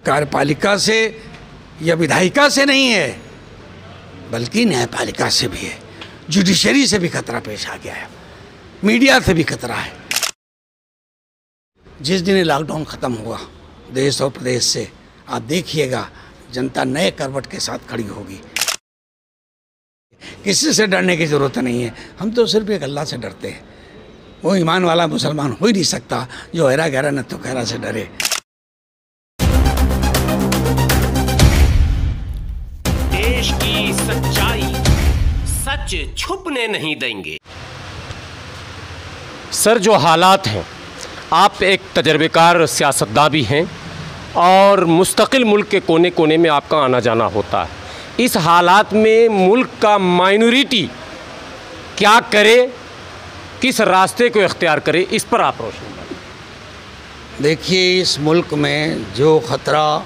कार्यपालिका से या विधायिका से नहीं है, बल्कि न्यायपालिका से भी है। जुडिशरी से भी खतरा पेश आ गया है, मीडिया से भी खतरा है। जिस दिन लॉकडाउन ख़त्म हुआ देश और प्रदेश से, आप देखिएगा जनता नए करवट के साथ खड़ी होगी। किसी से डरने की ज़रूरत नहीं है। हम तो सिर्फ एक अल्लाह से डरते हैं। वो ईमान वाला मुसलमान हो ही नहीं सकता जो हैरा गहरा न तो खैरा से डरे। देश की सच्चाई सच छुपने नहीं देंगे। सर, जो हालात हैं, आप एक तजर्बेकार सियासतदान भी हैं और मुस्तकिल मुल्क के कोने कोने में आपका आना जाना होता है। इस हालात में मुल्क का माइनॉरिटी क्या करे, किस रास्ते को इख्तियार करे, इस पर आप रोशनी डालें। देखिए, इस मुल्क में जो ख़तरा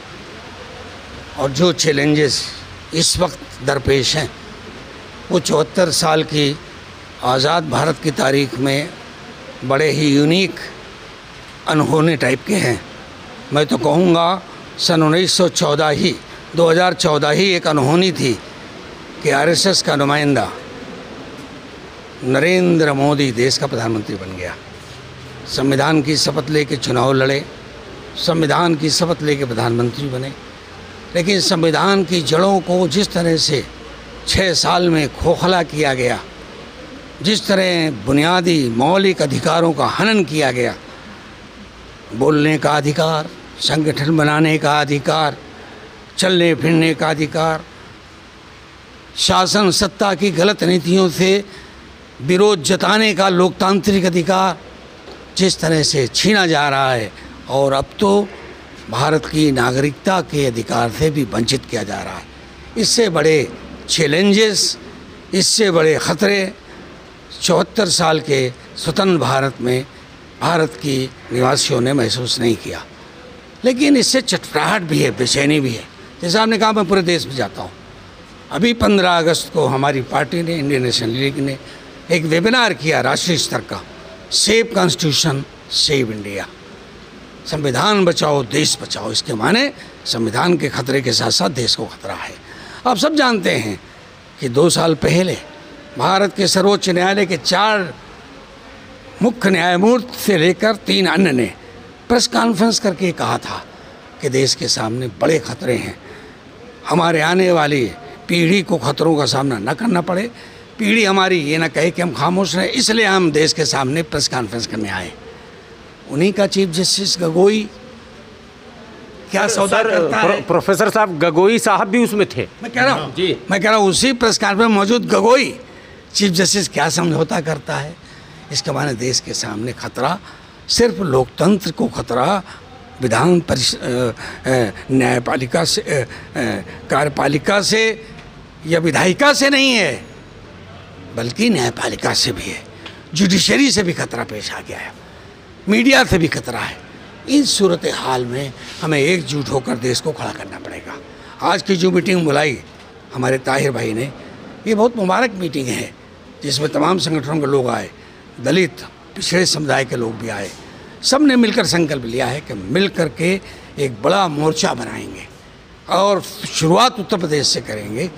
और जो चैलेंजेस इस वक्त दरपेश हैं वो 74 साल की आज़ाद भारत की तारीख़ में बड़े ही यूनिक अनहोने टाइप के हैं। मैं तो कहूँगा सन 2014 ही एक अनहोनी थी कि आरएसएस का नुमाइंदा नरेंद्र मोदी देश का प्रधानमंत्री बन गया। संविधान की शपथ लेके चुनाव लड़े, संविधान की शपथ लेके प्रधानमंत्री बने, लेकिन संविधान की जड़ों को जिस तरह से 6 साल में खोखला किया गया, जिस तरह बुनियादी मौलिक अधिकारों का हनन किया गया, बोलने का अधिकार, संगठन बनाने का अधिकार, चलने फिरने का अधिकार, शासन सत्ता की गलत नीतियों से विरोध जताने का लोकतांत्रिक अधिकार जिस तरह से छीना जा रहा है, और अब तो भारत की नागरिकता के अधिकार से भी वंचित किया जा रहा है। इससे बड़े चैलेंजेस, इससे बड़े ख़तरे 74 साल के स्वतंत्र भारत में भारत की निवासियों ने महसूस नहीं किया। लेकिन इससे चटपटाहट भी है, बेचैनी भी है। जैसा आपने कहा, मैं पूरे देश में जाता हूँ। अभी 15 अगस्त को हमारी पार्टी ने, इंडियन नेशनल लीग ने एक वेबिनार किया राष्ट्रीय स्तर का, सेव कॉन्स्टिट्यूशन सेव इंडिया, संविधान बचाओ देश बचाओ। इसके माने संविधान के खतरे के साथ साथ देश को खतरा है। आप सब जानते हैं कि 2 साल पहले भारत के सर्वोच्च न्यायालय के 4 मुख्य न्यायमूर्ति से लेकर 3 अन्य ने प्रेस कॉन्फ्रेंस करके कहा था कि देश के सामने बड़े खतरे हैं, हमारे आने वाली पीढ़ी को खतरों का सामना न करना पड़े, पीढ़ी हमारी ये ना कहे कि हम खामोश रहें, इसलिए हम देश के सामने प्रेस कॉन्फ्रेंस करने आए। उन्हीं का चीफ जस्टिस गगोई क्या सौदा करता है। प्रोफेसर साहब गगोई साहब भी उसमें थे। मैं कह रहा हूँ उसी प्रेस कॉन्फ्रेंस में मौजूद गगोई चीफ जस्टिस क्या समझौता करता है। इसके माने देश के सामने खतरा सिर्फ लोकतंत्र को खतरा विधान न्यायपालिका से, कार्यपालिका से या विधायिका से नहीं है, बल्कि न्यायपालिका से भी है। जुडिशरी से भी खतरा पेश आ गया है, मीडिया से भी खतरा है। इन सूरत हाल में हमें एकजुट होकर देश को खड़ा करना पड़ेगा। आज की जो मीटिंग बुलाई हमारे ताहिर भाई ने, ये बहुत मुबारक मीटिंग है, जिसमें तमाम संगठनों के लोग आए, दलित पिछड़े समुदाय के लोग भी आए। सब ने मिलकर संकल्प लिया है कि मिल कर के एक बड़ा मोर्चा बनाएंगे और शुरुआत उत्तर प्रदेश से करेंगे,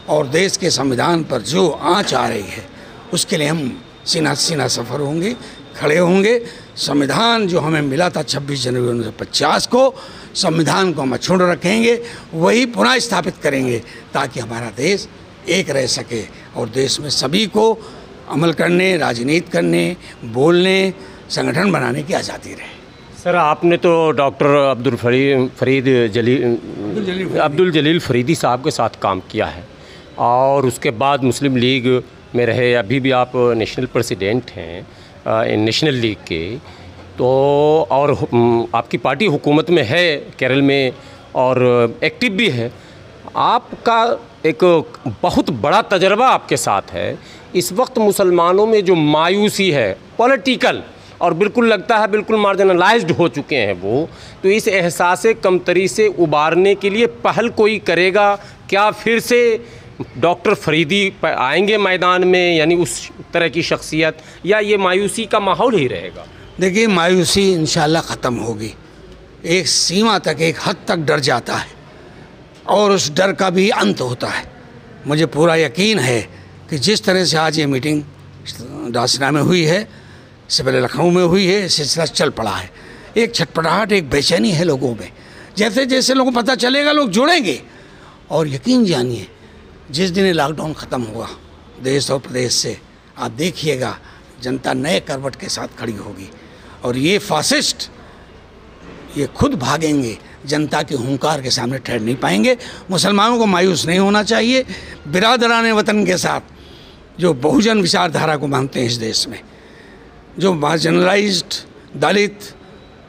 और देश के संविधान पर जो आँच आ रही है उसके लिए हम सीना सीना सफ़र होंगे, खड़े होंगे। संविधान जो हमें मिला था 26 जनवरी 1950 को, संविधान को हम अक्षुण्ण रखेंगे, वही पुनः स्थापित करेंगे ताकि हमारा देश एक रह सके और देश में सभी को अमल करने, राजनीति करने, बोलने, संगठन बनाने की आज़ादी रहे। सर, आपने तो डॉक्टर अब्दुल जलील फरीदी साहब के साथ काम किया है और उसके बाद मुस्लिम लीग में रहे, अभी भी आप नेशनल प्रेसिडेंट हैं नेशनल लीग के, तो और आपकी पार्टी हुकूमत में है केरल में और एक्टिव भी है। आपका एक बहुत बड़ा तजर्बा आपके साथ है। इस वक्त मुसलमानों में जो मायूसी है पॉलिटिकल, और बिल्कुल लगता है बिल्कुल मार्जिनलाइज्ड हो चुके हैं वो, तो इस एहसास कमतरी से उबारने के लिए पहल कोई करेगा क्या? फिर से डॉक्टर फरीदी आएंगे मैदान में, यानी उस तरह की शख्सियत, या ये मायूसी का माहौल ही रहेगा? देखिए, मायूसी इंशाल्लाह ख़त्म होगी। एक सीमा तक, एक हद तक डर जाता है और उस डर का भी अंत होता है। मुझे पूरा यकीन है कि जिस तरह से आज ये मीटिंग दासना में हुई है, इससे पहले लखनऊ में हुई है, सिलसिला चल पड़ा है। एक छटपटाहट, एक बेचैनी है लोगों में। जैसे जैसे लोगों को पता चलेगा लोग जुड़ेंगे। और यकीन जानिए, जिस दिन ये लॉकडाउन ख़त्म हुआ देश और प्रदेश से, आप देखिएगा जनता नए करवट के साथ खड़ी होगी और ये फासिस्ट ये खुद भागेंगे, जनता के हुंकार के सामने ठहर नहीं पाएंगे। मुसलमानों को मायूस नहीं होना चाहिए। बिरादरान वतन के साथ जो बहुजन विचारधारा को मानते हैं इस देश में, जो मार्जिनलाइज्ड, दलित,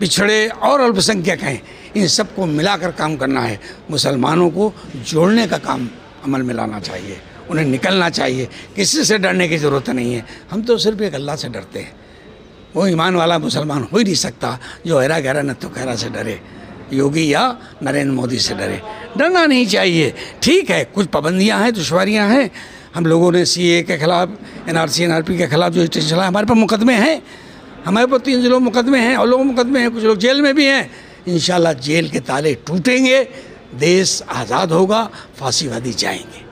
पिछड़े और अल्पसंख्यक हैं, इन सबको मिलाकर काम करना है। मुसलमानों को जोड़ने का काम अमल में लाना चाहिए, उन्हें निकलना चाहिए। किसी से डरने की ज़रूरत नहीं है। हम तो सिर्फ एक अल्लाह से डरते हैं। वो ईमान वाला मुसलमान हो ही नहीं सकता जो हैरा गहरा न तो खैरा से डरे, योगी या नरेंद्र मोदी से डरे। डरना नहीं चाहिए। ठीक है, कुछ पाबंदियां हैं, दुश्वारियां हैं। हम लोगों ने CAA के खिलाफ, NRC NRP के खिलाफ जो स्टेशन चला, हमारे पर मुकदमे हैं, हमारे पर 3 जिलों मुकदमे हैं और लोगों मुकदमे हैं, कुछ लोग जेल में भी हैं। इंशाल्लाह जेल के ताले टूटेंगे, देश आज़ाद होगा, फांसीवादी जाएंगे।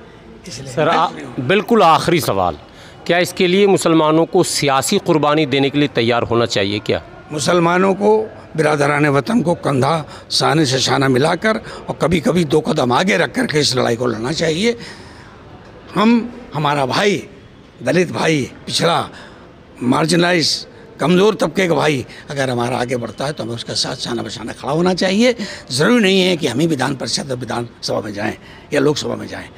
इसलिए सर बिल्कुल आखिरी सवाल, क्या इसके लिए मुसलमानों को सियासी कुर्बानी देने के लिए तैयार होना चाहिए क्या? मुसलमानों को बिरादरान वतन को कंधा साने से शाना मिलाकर और कभी कभी 2 कदम आगे रख कर के इस लड़ाई को लड़ना चाहिए। हमारा भाई, दलित भाई, पिछड़ा, मार्जिनलाइज, कमज़ोर तबके का भाई अगर हमारा आगे बढ़ता है तो हमें उसके साथ शाना बशाना खड़ा होना चाहिए। ज़रूरी नहीं है कि हम ही विधान परिषद और विधानसभा में जाएं या लोकसभा में जाएं।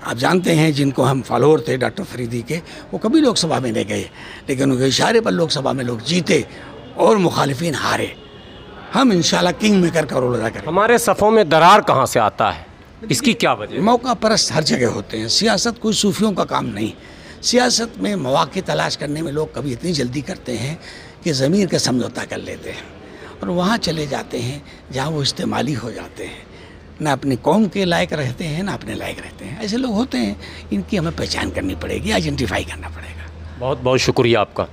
आप जानते हैं जिनको हम फॉलोअर थे डॉक्टर फरीदी के, वो कभी लोकसभा में नहीं गए, लेकिन उनके इशारे पर लोकसभा में लोग जीते और मुखालिफिन हारे। हम इंशाल्लाह किंग मेकर का रोल अदा करें। हमारे सफ़ों में दरार कहाँ से आता है, इसकी क्या वजह? मौका परस्त हर जगह होते हैं। सियासत कोई सूफियों का काम नहीं। सियासत में मौके तलाश करने में लोग कभी इतनी जल्दी करते हैं कि ज़मीर का समझौता कर लेते हैं और वहाँ चले जाते हैं जहाँ वो इस्तेमाली हो जाते हैं। ना अपनी कौम के लायक रहते हैं, ना अपने लायक रहते हैं। ऐसे लोग होते हैं, इनकी हमें पहचान करनी पड़ेगी, आइडेंटिफाई करना पड़ेगा। बहुत बहुत शुक्रिया आपका।